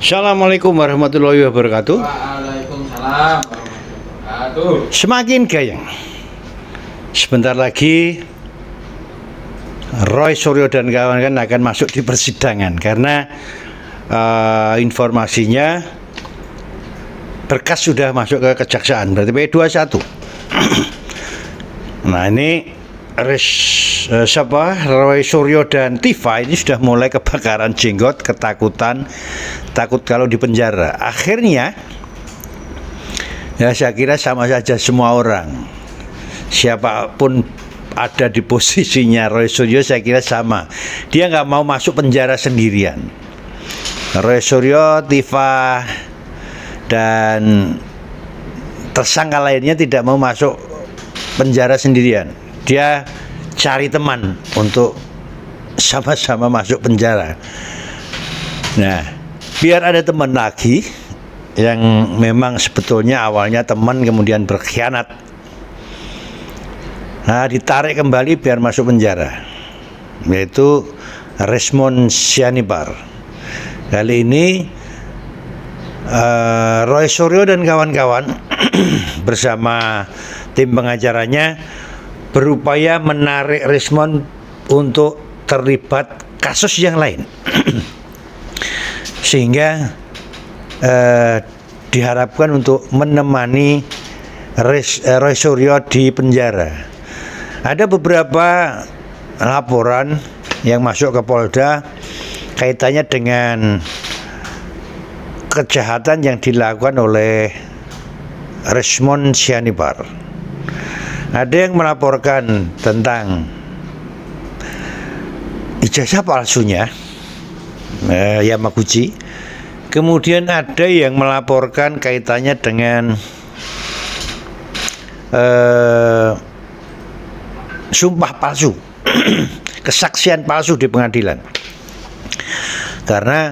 Assalamualaikum warahmatullahi wabarakatuh. Waalaikumsalam warahmatullahi wabarakatuh. Semakin gayang. Sebentar lagi Roy Suryo dan kawan-kawan akan masuk di persidangan karena informasinya berkas sudah masuk ke kejaksaan, berarti P21. Nah ini Roy Suryo dan Tifa ini sudah mulai kebakaran jenggot, ketakutan, takut kalau di penjara. Akhirnya ya saya kira sama saja semua orang, siapapun ada di posisinya Roy Suryo, saya kira sama. Dia nggak mau masuk penjara sendirian. Roy Suryo, Tifa, dan tersangka lainnya tidak mau masuk penjara sendirian. Dia cari teman untuk sama-sama masuk penjara. Nah, biar ada teman lagi yang memang sebetulnya awalnya teman kemudian berkhianat. Nah, ditarik kembali biar masuk penjara, yaitu Resmond Sianipar. Kali ini Roy Suryo dan kawan-kawan bersama tim pengacaranya berupaya menarik Resmond untuk terlibat kasus yang lain. Sehingga diharapkan untuk menemani Roy Suryo di penjara. Ada beberapa laporan yang masuk ke Polda kaitannya dengan kejahatan yang dilakukan oleh Resmond Sianipar. Ada yang melaporkan tentang ijazah palsunya Yamaguchi. Kemudian ada yang melaporkan kaitannya dengan sumpah palsu, kesaksian palsu di pengadilan. Karena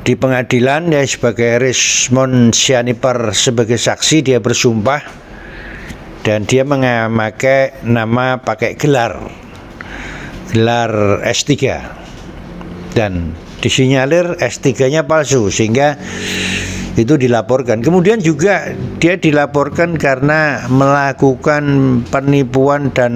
di pengadilan ya sebagai Resmond Sianipar sebagai saksi dia bersumpah dan dia memakai nama, pakai gelar S3 dan disinyalir S3-nya palsu sehingga itu dilaporkan. Kemudian juga dia dilaporkan karena melakukan penipuan dan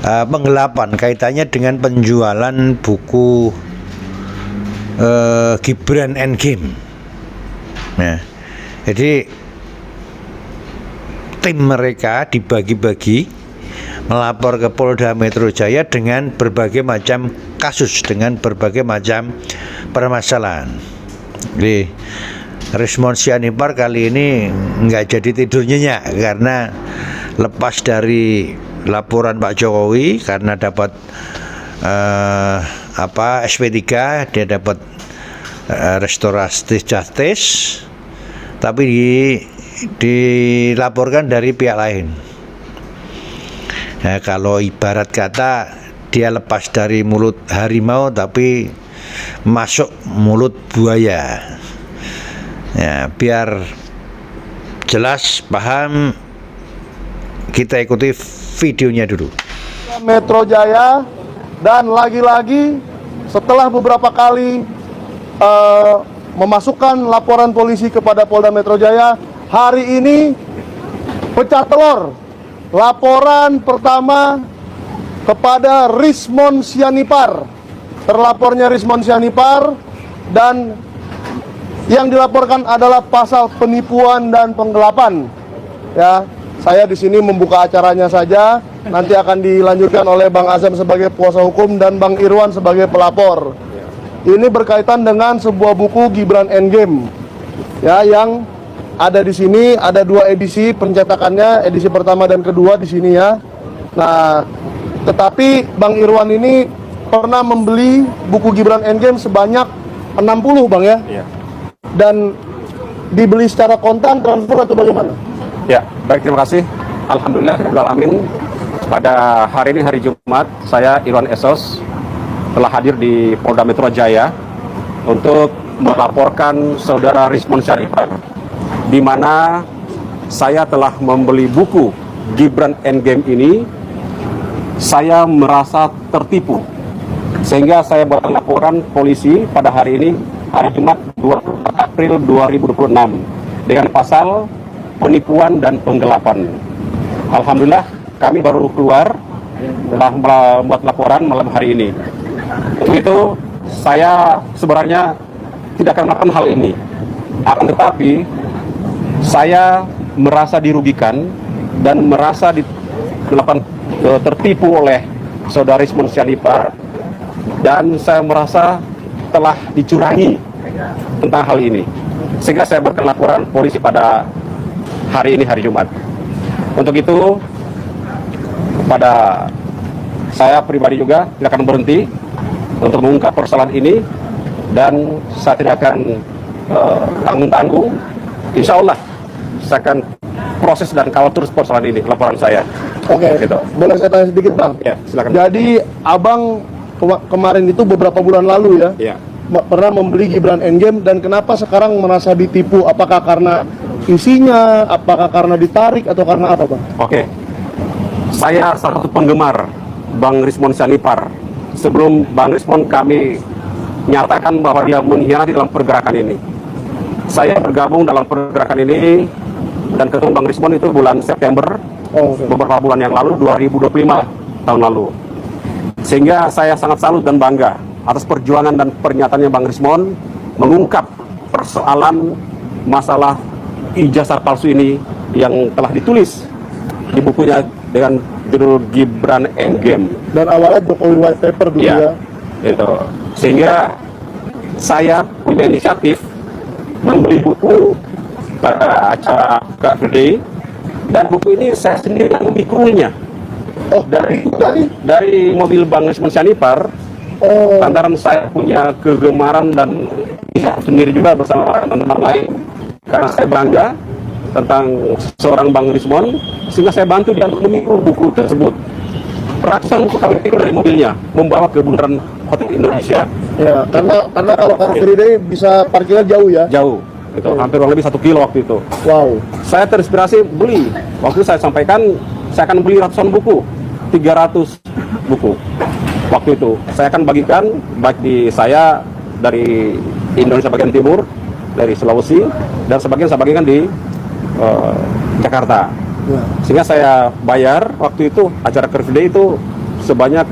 penggelapan kaitannya dengan penjualan buku Gibran Endgame. Nah, jadi tim mereka dibagi-bagi melapor ke Polda Metro Jaya dengan berbagai macam kasus, dengan berbagai macam permasalahan. Jadi Resmond Sianipar kali ini nggak jadi tidur nyenyak karena lepas dari laporan Pak Jokowi karena dapat SP3, dia dapat restoratif justice, tapi dilaporkan dari pihak lain. Nah, kalau ibarat kata dia lepas dari mulut harimau tapi masuk mulut buaya. Ya, biar jelas paham, kita ikuti videonya dulu. Metro Jaya, dan lagi-lagi setelah beberapa kali memasukkan laporan polisi kepada Polda Metro Jaya, hari ini pecah telur laporan pertama kepada Resmond Sianipar. Terlapornya Resmond Sianipar dan yang dilaporkan adalah pasal penipuan dan penggelapan. Ya, saya di sini membuka acaranya saja. Nanti akan dilanjutkan oleh Bang Azam sebagai kuasa hukum dan Bang Irwan sebagai pelapor. Ini berkaitan dengan sebuah buku Gibran Endgame, ya, yang ada di sini. Ada 2 edisi pencetakannya, edisi pertama dan kedua di sini ya. Nah, tetapi Bang Irwan ini pernah membeli buku Gibran Endgame sebanyak 60, Bang ya? Iya. Dan dibeli secara kontan, transfer atau bagaimana? Ya, baik, terima kasih. Alhamdulillah, alamin. Pada hari ini, hari Jumat, saya Irwan Esos telah hadir di Polda Metro Jaya untuk melaporkan saudara Resmond Sianipar, di mana saya telah membeli buku Gibran Endgame ini. Saya merasa tertipu, sehingga saya buat laporan polisi pada hari ini hari Jumat 24 April 2026 dengan pasal penipuan dan penggelapan. Alhamdulillah kami baru keluar telah membuat laporan malam hari ini. Untuk itu saya sebenarnya tidak akan melakukan hal ini. Akan tetapi saya merasa dirugikan dan merasa tertipu oleh saudara Rismon Sianipar, dan saya merasa telah dicurangi tentang hal ini, sehingga saya buatkan laporan polisi pada hari ini, hari Jumat. Untuk itu pada saya pribadi juga tidak akan berhenti untuk mengungkap persoalan ini, dan saya tidak akan tanggung-tanggung. Insya Allah saya akan proses dan kawal terus persoalan ini, laporan saya. Oke, gitu. boleh saya tanya sedikit Bang? Ya, silakan. Jadi Abang kemarin itu beberapa bulan lalu ya, Ya. pernah membeli Gibran Endgame, dan kenapa sekarang merasa ditipu? Apakah karena isinya, apakah karena ditarik, atau karena apa Bang? Oke, saya salah satu penggemar Bang Rismon Sianipar. Sebelum Bang Rismon kami nyatakan bahwa dia mengkhianati dalam pergerakan ini. Saya bergabung dalam pergerakan ini dan ketemu Bang Rismon itu bulan September, beberapa bulan yang lalu, 2025 tahun lalu. Sehingga saya sangat salut dan bangga atas perjuangan dan pernyataannya Bang Rismon mengungkap persoalan masalah ijazah palsu ini yang telah ditulis di bukunya dengan judul Gibran Endgame. Dan awalnya Jokowi White Paper dulu ya. Itu. Sehingga saya punya inisiatif membeli buku pada acara Car Free Day, dan buku ini saya sendiri yang memikulnya. Oh, Dari mobil Bang Rismon Sianipar. Lantaran saya punya kegemaran dan sendiri juga bersama teman-teman lain, karena saya bangga tentang seorang Bang Rismon, sehingga saya bantu dia untuk memikul buku tersebut. Ratusan buku kami pikul dari mobilnya, membawa ke bundaran Hotel Indonesia. Ya, karena kalau Car Free Day bisa parkirnya jauh ya. Jauh, itu hampir kurang lebih 1 kilo waktu itu. Wow. Saya terinspirasi beli. Waktu itu saya sampaikan saya akan beli ratusan buku, 300 buku. Waktu itu saya akan bagikan baik di saya dari Indonesia bagian timur, dari Sulawesi, dan sebagian saya bagikan di Jakarta. Ya. Sehingga saya bayar waktu itu acara Car Free Day itu sebanyak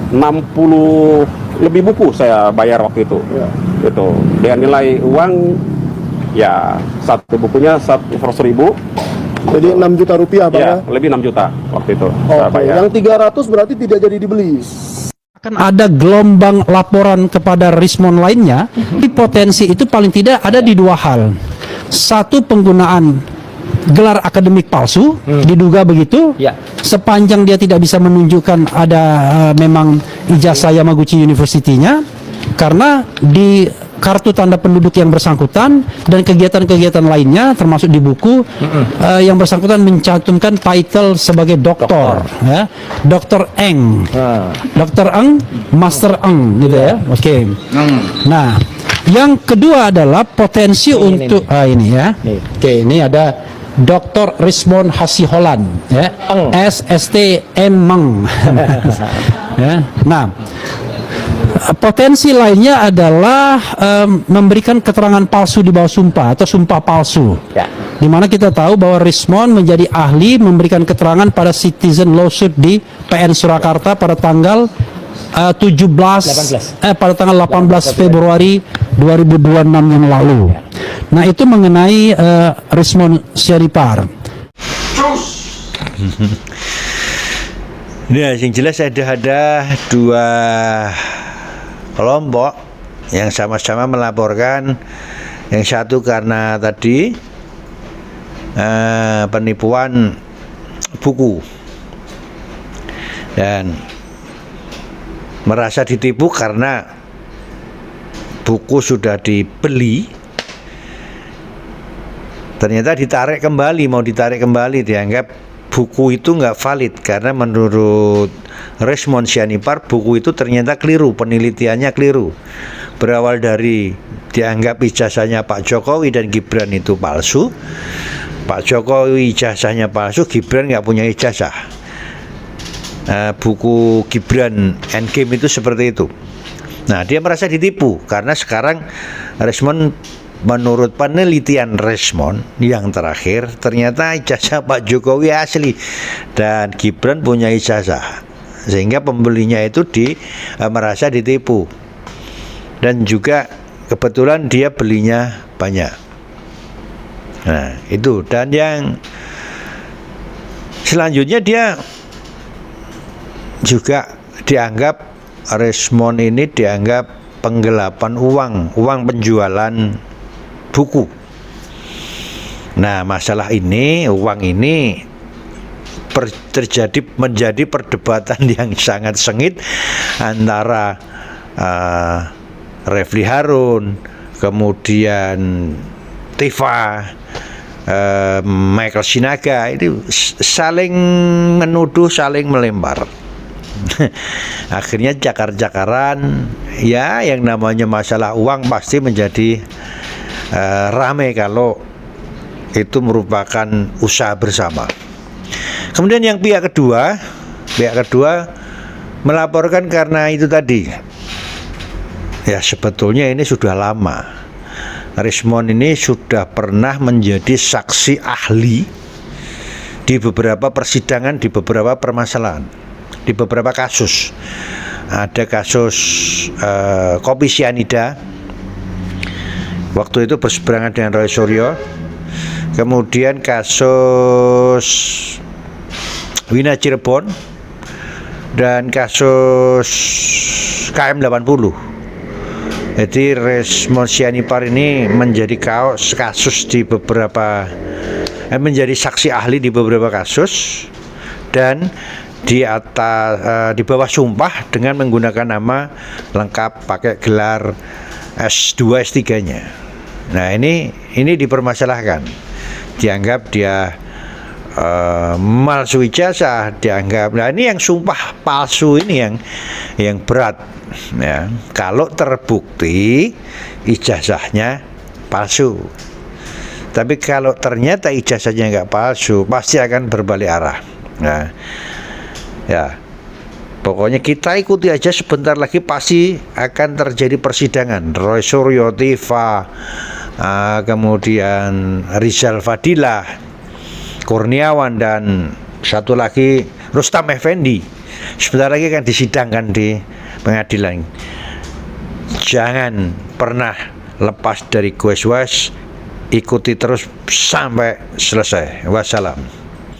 60 lebih buku saya bayar waktu itu. Ya. Itu dengan nilai uang ya satu bukunya 100.000. Jadi 6 juta rupiah Bang ya? Lebih 6 juta waktu itu saya Oke, bayar. yang 300 berarti tidak jadi dibeli. Akan ada gelombang laporan kepada Rismon lainnya. Potensi itu paling tidak ada di dua hal. Satu, penggunaan gelar akademik palsu, diduga begitu. Sepanjang dia tidak bisa menunjukkan ada memang ijazah Yamaguchi University-nya, karena di kartu tanda penduduk yang bersangkutan dan kegiatan-kegiatan lainnya termasuk di buku yang bersangkutan mencantumkan title sebagai doktor, ya, Dr. Eng, Dr. Eng, Master Eng, gitu ya. Oke. Nah, yang kedua adalah potensi untuk ini ya. Oke, ini ada Dr. Rismon Hasiholan, ya, SST Emeng. Ya. Nah, potensi lainnya adalah memberikan keterangan palsu di bawah sumpah atau sumpah palsu. Di mana kita tahu bahwa Rismon menjadi ahli memberikan keterangan pada citizen lawsuit di PN Surakarta pada tanggal 18 Februari 2026 yang lalu. Nah, itu mengenai Rismon Sianipar. Nah, yang jelas ada dua kelompok yang sama-sama melaporkan. Yang satu karena tadi penipuan buku dan merasa ditipu karena buku sudah dibeli, ternyata mau ditarik kembali, dianggap buku itu nggak valid karena menurut Rismon Sianipar buku itu ternyata keliru, penelitiannya keliru, berawal dari dianggap ijazahnya Pak Jokowi dan Gibran itu palsu. Pak Jokowi ijazahnya palsu, Gibran nggak punya ijazah. Buku Gibran Endgame itu seperti itu. Nah, dia merasa ditipu karena sekarang Rismond, menurut penelitian Rismond yang terakhir, ternyata ijazah Pak Jokowi asli dan Gibran punya ijazah, sehingga pembelinya itu merasa ditipu. Dan juga kebetulan dia belinya banyak. Nah, itu. Dan yang selanjutnya, dia juga dianggap, Rismond ini dianggap penggelapan uang penjualan buku. Nah, masalah ini, uang ini menjadi perdebatan yang sangat sengit antara Refli Harun, kemudian Tifa, Michael Sinaga, itu saling menuduh, saling melempar. Akhirnya cakar-cakaran, ya, yang namanya masalah uang pasti menjadi ramai kalau itu merupakan usaha bersama. Kemudian yang pihak kedua melaporkan karena itu tadi. Ya, sebetulnya ini sudah lama. Rismond ini sudah pernah menjadi saksi ahli di beberapa persidangan, di beberapa permasalahan, di beberapa kasus. Ada kasus kopi sianida, waktu itu berseberangan dengan Roy Suryo. Kemudian kasus Wina Cirebon dan kasus KM 80. Jadi Rismond Sianipar ini menjadi kasus di beberapa, menjadi saksi ahli di beberapa kasus, dan di bawah sumpah dengan menggunakan nama lengkap, pakai gelar S2 S3-nya. Nah, ini dipermasalahkan, dianggap dia palsu ijazah, dianggap. Nah, ini yang sumpah palsu ini yang berat, ya. Kalau terbukti ijazahnya palsu. Tapi kalau ternyata ijazahnya nggak palsu, pasti akan berbalik arah. Nah, ya, pokoknya kita ikuti aja, sebentar lagi pasti akan terjadi persidangan. Roy Suryo, Tifa, kemudian Rizal Fadilah, Kurniawan, dan satu lagi Rustam Effendi. Sebentar lagi akan disidangkan di pengadilan. Jangan pernah lepas dari Quest Watch, ikuti terus sampai selesai. Wassalam.